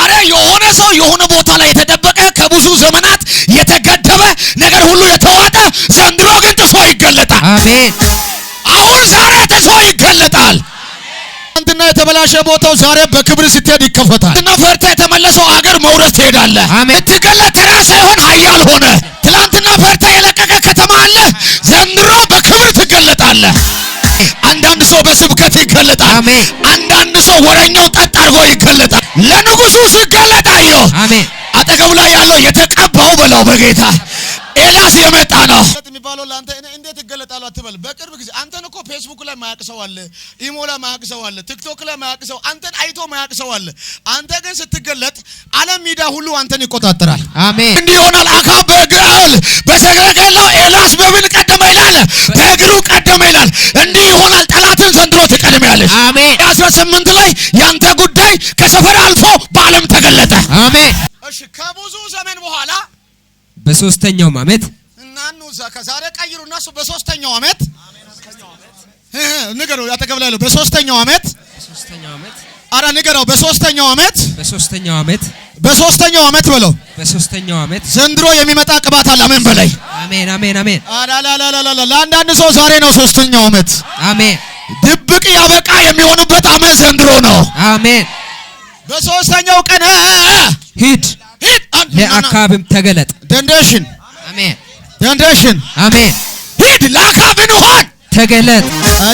ዛሬ የሆነ ሰው የሆነ ቦታ ላይ የተደበቀ ከብዙ ዘመናት የተገደበ ነገር ሁሉ የተዋጠ ዘንድሮ ግን ጥሶ ይገለጣል። አሜን። አሁን ዛሬ ጥሶ ይገለጣል። ትናንትና የተበላሸ ቦታው ዛሬ በክብር ስትሄድ ይከፈታል። ትናንትና ፈርተ የተመለሰው አገር መውረስ ትሄዳለህ። ትገለጥ ተራ ሳይሆን ኃያል ሆነ። ትናንትና ፈርተ የለቀቀ ከተማ አለ፣ ዘንድሮ በክብር ትገለጣለህ። አንዳንድ ሰው በስብከት ይገለጣል። አሜን። አንዳንድ ሰው ወረኛው ጠጥ አድርጎ ይገለጣል። ለንጉሱ ሲገለጥ አየሁ። አሜን። አጠገቡ ላይ ያለው የተቀባው በለው በጌታ ኤልያስ የመጣ ነው የሚባለው። ለአንተ እንዴት ይገለጣሉ አትበል። በቅርብ ጊዜ አንተን እኮ ፌስቡክ ላይ ማያቅ ሰው አለ፣ ኢሞ ላይ ማያቅ ሰው አለ፣ ቲክቶክ ላይ ማያቅ ሰው፣ አንተን አይቶ ማያቅ ሰው አለ። አንተ ግን ስትገለጥ ዓለም ሚዲያ ሁሉ አንተን ይቆጣጠራል። አሜን። እንዲህ ይሆናል። አካብ በእግር በሰረገላው ኤልያስ በምን ቀደመ ይላል? በእግሩ ቀደመ ይላል። እንዲህ ይሆናል። ጠላትን ዘንድሮ ትቀድሚያለሽ። አሜን። 18 ላይ ያንተ ጉዳይ ከሰፈር አልፎ በዓለም ተገለጠ። አሜን። እሺ ከብዙ ዘመን በኋላ በሶስተኛው ዓመት እናኑ ከዛሬ ቀይሩና እሱ በሶስተኛው ዓመት ንገረው። ያተቀበለ ያለው በሶስተኛው ዓመት አረ ንገረው። በሶስተኛው ዓመት በለው። በሶስተኛው ዓመት ዘንድሮ የሚመጣ ቅባት አለ። አሜን በላይ። አሜን አሜን አሜን። ለአንዳንድ ሰው ዛሬ ነው ሶስተኛው ዓመት። አሜን። ድብቅ ያበቃ የሚሆኑበት ዓመት ዘንድሮ ነው። አሜን። በሶስተኛው ቀን ሂድ ለአካብም ተገለጥ። ደንደሽን አሜን። ደንደሽን አሜን። ሂድ ለአካብ እንሆን ተገለጥ።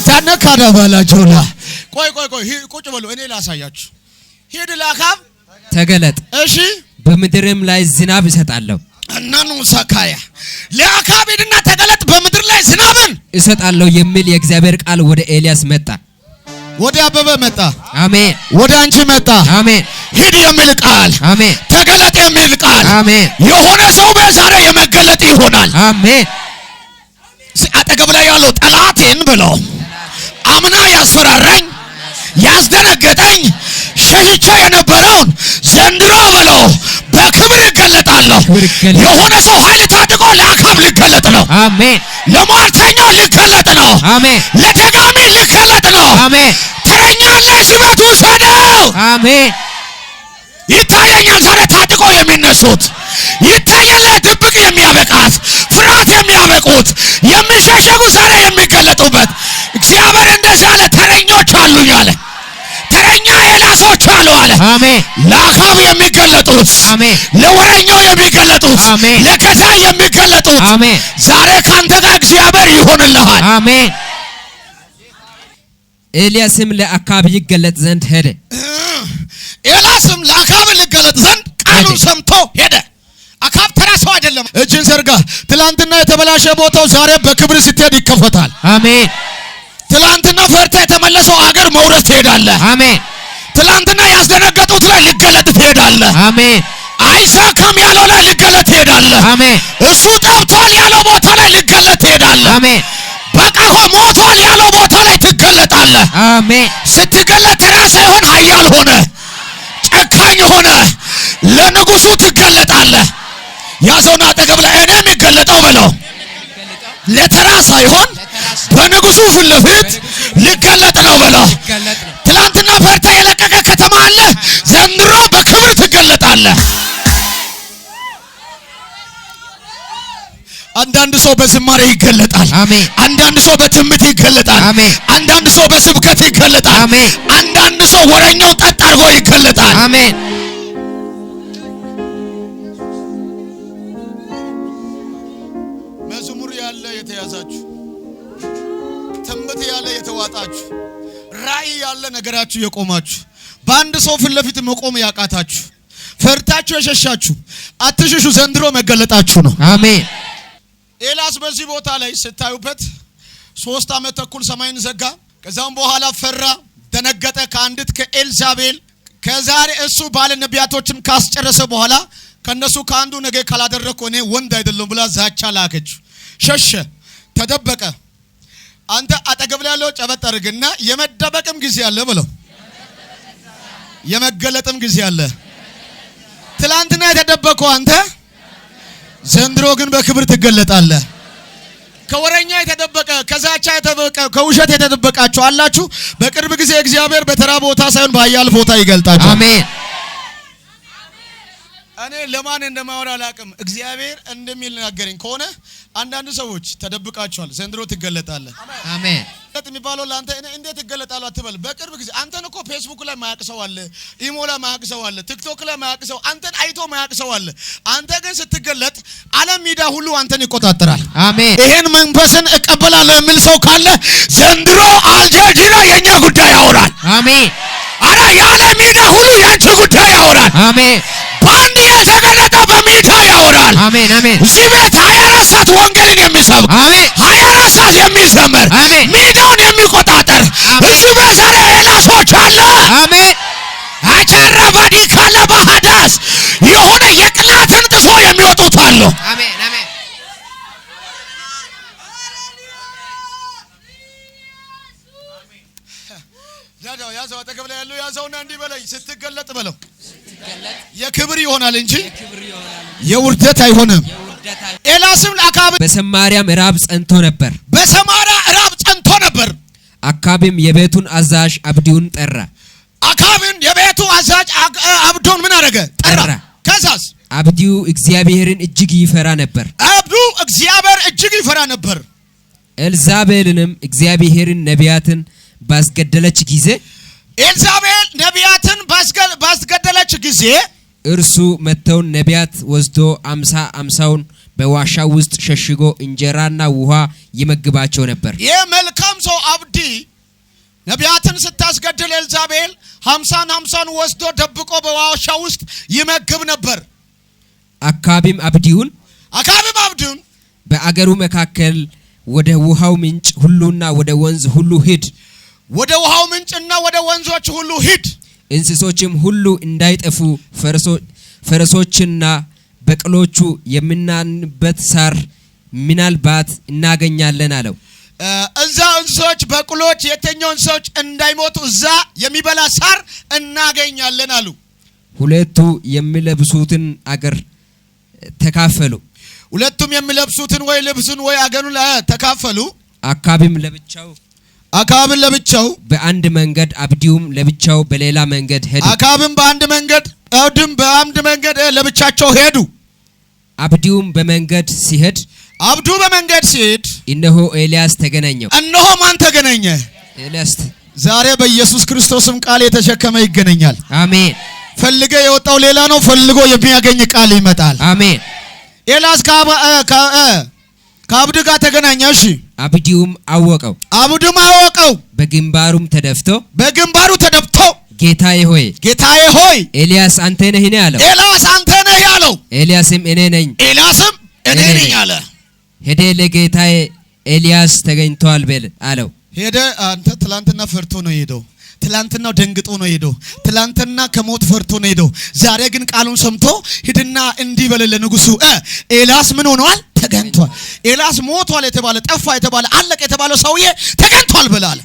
ታነካዳባላጆላ ቆይ ቁጭ በሉ፣ እኔ ላሳያችሁ። ሂድ ለአካብ ተገለጥ። እሺ በምድርም ላይ ዝናብ እሰጣለሁ። እናኑ ሰካያ ለአካብ ሂድና ተገለጥ፣ በምድር ላይ ዝናብን እሰጣለሁ የሚል የእግዚአብሔር ቃል ወደ ኤልያስ መጣ። ወደ አበበ መጣ። አሜን። ወደ አንቺ መጣ። አሜን። ሂድ የሚል ቃል፣ አሜን። ተገለጥ የሚል ቃል፣ አሜን። የሆነ ሰው በዛሬ የመገለጥ ይሆናል። አሜን። አጠገብ ላይ ያለው ጠላቴን ብለው አምና ያስፈራራኝ ያስደነገጠኝ ሸሽቼ የነበረውን ዘንድሮ ብለው በክብር ይገለጣለሁ። የሆነ ሰው ኃይል ታድጎ ለአካብ ሊገለጥ ነው። አሜን። ለሟርተኛው ሊገለጥ ነው። አሜን። ለደጋሚ ሊገለጥ ነው። አሜን። ተረኛ ለሽበት ውሰደው። አሜን። ይታየኛል ዛሬ ታድቆ የሚነሱት ይታየለ ድብቅ የሚያበቃት ፍርሃት የሚያበቁት የሚሸሸጉ ዛሬ የሚገለጡበት እግዚአብሔር እንደዚህ አለ። ተረኞች አሉኝ አለ። ተረኛ ኤልያሶች አሉ አለ። አሜን። ለአካብ የሚገለጡት፣ አሜን። ለወረኛው የሚገለጡት፣ አሜን። ለገዛይ የሚገለጡት፣ አሜን። ዛሬ ካንተ ጋር እግዚአብሔር ይሆንልሃል። አሜን። ኤልያስም ለአካብ ይገለጥ ዘንድ ሄደ። ኤልያስም ለአካብ ሊገለጥ ዘንድ ቃሉን ሰምቶ ሄደ። አካብ ተራ ሰው አይደለም። እጅን ዘርጋ። ትላንትና የተበላሸ ቦታው ዛሬ በክብር ስትሄድ ይከፈታል። አሜን። ትላንትና ፈርተ የተመለሰው አገር መውረስ ትሄዳለህ። አሜን። ትላንትና ያስደነገጡት ላይ ሊገለጥ ትሄዳለህ። አሜን። አይሳካም ያለው ላይ ሊገለጥ ትሄዳለህ። አሜን። እሱ ጠብቷል ያለው ቦታ ላይ ሊገለጥ ትሄዳለህ። አሜን። በቃ ሞቷል ያለው ቦታ ላይ ትገለጣለህ። አሜን። ስትገለጥ ተራ ሳይሆን ኃያል ሆነ፣ ጨካኝ ሆነ ለንጉሱ ትገለጣለህ። ያዘውና አጠገብ ላይ እኔ የሚገለጠው በለው ለተራ ሳይሆን በንጉሱ ፊት ለፊት ሊገለጥ ነው በለው። ትላንትና ፈርተ የለቀቀ ከተማ አለ፣ ዘንድሮ በክብር ትገለጣለህ። አንዳንድ ሰው በዝማሬ ይገለጣል። አሜን። አንዳንድ ሰው በትንቢት ይገለጣል። አሜን። አንዳንድ ሰው በስብከት ይገለጣል። አሜን። አንዳንድ ሰው ወረኛው ጠጥ አድርጎ ይገለጣል። አሜን። መዝሙር ያለ የተያዛችሁ፣ ትንቢት ያለ የተዋጣችሁ፣ ራእይ ያለ ነገራችሁ የቆማችሁ፣ በአንድ ሰው ፊት ለፊት መቆም ያቃታችሁ፣ ፈርታችሁ የሸሻችሁ አትሽሹ። ዘንድሮ መገለጣችሁ ነው። አሜን። ኤልያስ በዚህ ቦታ ላይ ስታዩበት 3 ዓመት ተኩል ሰማይን ዘጋ። ከዛም በኋላ ፈራ፣ ደነገጠ። ከአንዲት ከኤልዛቤል ከዛሬ እሱ ባለ ነቢያቶችን ካስጨረሰ በኋላ ከነሱ ከአንዱ ነገ ካላደረኩ እኔ ወንድ አይደለም ብላ ዛቻ ላከች። ሸሸ፣ ተደበቀ። አንተ አጠገብ ላይ ያለው ጨበጥ አድርግና የመደበቅም ጊዜ አለ ብለው የመገለጥም ጊዜ አለ። ትላንትና የተደበቀው አንተ ዘንድሮ ግን በክብር ትገለጣለህ። ከወረኛ የተደበቀ፣ ከዛቻ የተደበቀ፣ ከውሸት የተደበቃችሁ አላችሁ። በቅርብ ጊዜ እግዚአብሔር በተራ ቦታ ሳይሆን በኃያል ቦታ ይገልጣችኋል። አሜን። ለማን እንደማወራ አላውቅም። እግዚአብሔር እንደሚናገረኝ ከሆነ አንዳንድ ሰዎች ተደብቃቸዋል፣ ዘንድሮ ትገለጣለህ። አሜን። የሚባለው ለአንተ እንዴት ይገለጣሉ አትበል። በቅርብ ጊዜ አንተን እኮ ፌስቡክ ላይ ማያውቅ ሰው አለ፣ ኢሞ ላይ ማያውቅ ሰው አለ፣ ቲክቶክ ላይ ማያውቅ ሰው፣ አንተን አይቶ ማያውቅ ሰው አለ። አንተ ግን ስትገለጥ ዓለም ሚዲያ ሁሉ አንተን ይቆጣጠራል። አሜን። ይሄን መንፈስን እቀበላለሁ የሚል ሰው ካለ ዘንድሮ አልጀዚራ የኛ ጉዳይ ያወራል። አሜን። አረ የዓለም ሚዲያ ሁሉ ያንቺ ጉዳይ ያወራል። አሜን። ባንድ የተገለጠ በሚዲያ ያወራል። አሜን። አሜን። እዚህ ቤት 24 ሰዓት ወንጌልን የሚሰብክ አሜን። 24 ሰዓት የሚዘመር አሜን። ሚዲያውን የሚቆጣጠር እዚህ ቤት ዛሬ ኤላሶች አለ። አሜን። አቻራባዲ ካለ በሐዳስ የሆነ የቅላትን ጥሶ የሚወጡት አሉ። አሜን። አሜን። ያዘው አጠገብ ላይ ያለው ያዘውና እንዲህ በለኝ፣ ስትገለጥ በለው የክብር ይሆናል እንጂ የውርደት አይሆንም። ኤልያስም አካብ በሰማርያም ራብ ጸንቶ ነበር። በሰማርያ ራብ ጸንቶ ነበር። አካብም የቤቱን አዛዥ አብዲውን ጠራ። አካብን የቤቱ አዛዥ አብዶን ምን አደረገ? ጠራ። ከዛስ አብዲው እግዚአብሔርን እጅግ ይፈራ ነበር። አብዱ እግዚአብሔር እጅግ ይፈራ ነበር። ኤልዛቤልንም እግዚአብሔርን ነቢያትን ባስገደለች ጊዜ ኤልዛቤል ነቢያትን ባስገደለች ጊዜ እርሱ መተውን ነቢያት ወስዶ 50 በዋሻ ውስጥ ሸሽጎ እንጀራና ውሃ ይመግባቸው ነበር። የመልካም ሰው አብዲ ነቢያትን ስታስገድል ኤልዛቤል 50 ወስዶ ደብቆ በዋሻ ውስጥ ይመግብ ነበር። አካብም አብዲውን በአገሩ መካከል ወደ ውሃው ምንጭ ሁሉና ወደ ወንዝ ሁሉ ሂድ፣ ወደ ውሃው ምንጭና ወደ ወንዞች ሁሉ ሂድ፣ እንስሶችም ሁሉ እንዳይጠፉ ፈረሶችና በቅሎቹ የምናንበት ሳር ምናልባት እናገኛለን አለው። እዛ እንስሶች በቅሎች የተኛው እንስሶች እንዳይሞቱ እዛ የሚበላ ሳር እናገኛለን አሉ። ሁለቱ የሚለብሱትን አገር ተካፈሉ። ሁለቱም የሚለብሱትን ወይ ልብሱን ወይ አገሩን ተካፈሉ። አካብም ለብቻው በአንድ መንገድ አብዲውም ለብቻው በሌላ መንገድ ሄዱ። አካብም በአንድ መንገድ አብዲም በአንድ መንገድ ለብቻቸው ሄዱ። አብዲውም በመንገድ ሲሄድ እነሆ ኤልያስ ተገናኘው። እነሆ ማን ተገናኘ? ኤልያስ። ዛሬ በኢየሱስ ክርስቶስም ቃል የተሸከመ ይገናኛል። አሜን። ፈልገ የወጣው ሌላ ነው፣ ፈልጎ የሚያገኝ ቃል ይመጣል። አሜን። ኤልያስ ከአብድ ጋር ተገናኘ። እሺ አብዲውም አወቀው። በግንባሩ ተደፍቶ ጌታዬ ሆይ ኤልያስ አንተ ነህ ያለው። ኤልያስም እኔ ነኝ አለ። ሄደ ለጌታዬ ኤልያስ ተገኝቷል በል አለው። ሄደ። አንተ ትላንትና ፈርቶ ነው ሄደው፣ ትላንትና ደንግጦ ነው ሄደው፣ ትላንትና ከሞት ፈርቶ ነው ሄደው። ዛሬ ግን ቃሉን ሰምቶ ሂድና እንዲህ በል ለንጉሱ ኤልያስ ምን ሆኗል? ተገኝቷል። ኤልያስ ሞቷል የተባለ ጠፋ የተባለ አለቀ የተባለ ሰውዬ ተገኝቷል ብላል።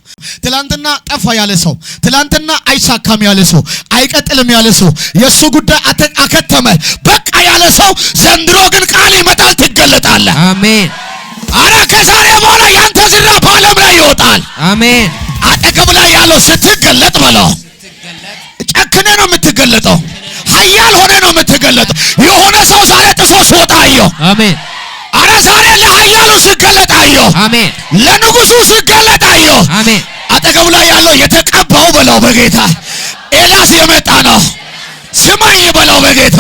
ትላንትና ጠፋ ያለ ሰው፣ ትላንትና አይሳካም ያለ ሰው፣ አይቀጥልም ያለ ሰው፣ የሱ ጉዳይ አከተመ በቃ ያለ ሰው ዘንድሮ ግን ቃል ይመጣል፣ ትገለጣለህ። አሜን። አረ ከዛሬ በኋላ ያንተ ዝና በዓለም ላይ ይወጣል። አሜን። አጠገብ ላይ ያለው ስትገለጥ በለው፣ ጨክነ ነው የምትገለጠው፣ ኃያል ሆነ ነው የምትገለጠው። የሆነ ሰው ዛሬ ጥሶ ሲወጣ አየሁ። አሜን። አረ ዛሬ ለኃያሉ ሲገለጥ አየሁ። አሜን። ለንጉሱ ሲገለጥ አየሁ። አሜን። አጠገብ ላይ ያለው የተቀባው በለው በጌታ ኤልያስ የመጣ ነው። ስማኝ በለው በጌታ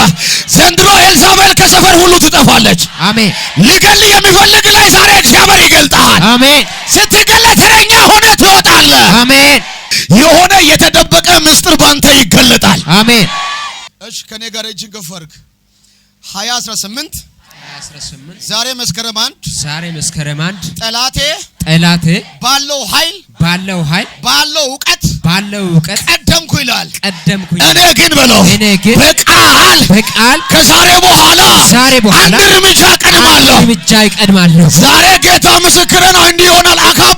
ዘንድሮ ኤልዛቤል ከሰፈር ሁሉ ትጠፋለች። አሜን። ሊገል የሚፈልግ ላይ ዛሬ እግዚአብሔር ይገልጣል። አሜን። ስትገለጥ ተረኛ ሆነ ትወጣለህ። አሜን። የሆነ የተደበቀ ምስጢር ባንተ ይገለጣል። አሜን። እሺ ከኔ ጋር እጅን ከፍ አድርግ። 2018 ዛሬ መስከረም 1 ጠላቴ ባለው ኃይል ባለው እውቀት ቀደምኩ ይላል። እኔ ግን በለው በቃል ከዛሬ በኋላ አንድ እርምጃ ቀድማለሁ። ዛሬ ጌታ ምስክር ነው። እንዲህ ይሆናል። አካብ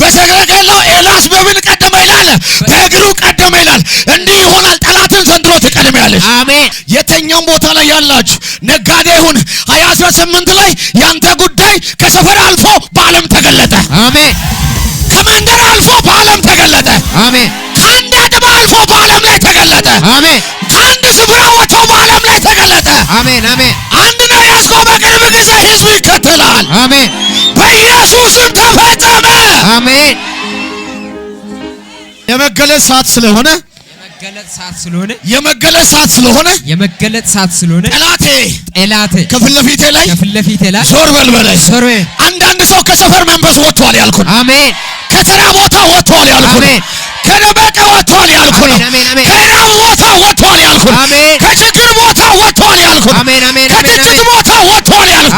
በሰረገላው ኤልያስ በምን ቀደመ ይላል? በእግሩ ቀደመ ይላል። እንዲህ ይሆናል። ጠላትን ዘንድሮ ትቀድሚያለሽ። አሜን። የተኛውም ቦታ ላይ ያላችሁ ነጋዴ ይሁን 2018 ላይ ያንተ ጉዳይ ከሰፈር አልፎ በዓለም ተገለጠ። አሜን። ከመንደር አልፎ በዓለም ተገለጠ። አሜን። ከአንድ አድማ አልፎ በዓለም ላይ ተገለጠ። አሜን። ከአንድ ስፍራ ወጥቶ በዓለም ላይ ተገለጠ። የመገለጥ ሰዓት ስለሆነ የመገለጥ ሰዓት ስለሆነ ጠላቴ ከፊት ለፊቴ ላይ ዞር በል። አንዳንድ ሰው ከሰፈር መንፈስ ወጥቷል ያልኩት አሜን። ከተራ ቦታ ወጥቷል ያልኩት ከደበቀ ወጥቷል ያልኩት ከራብ ቦታ ወጥቷል ያልኩት ከችግር ቦታ ወጥቷል ያልኩት ከትችት ቦታ ወጥቷል ያልኩት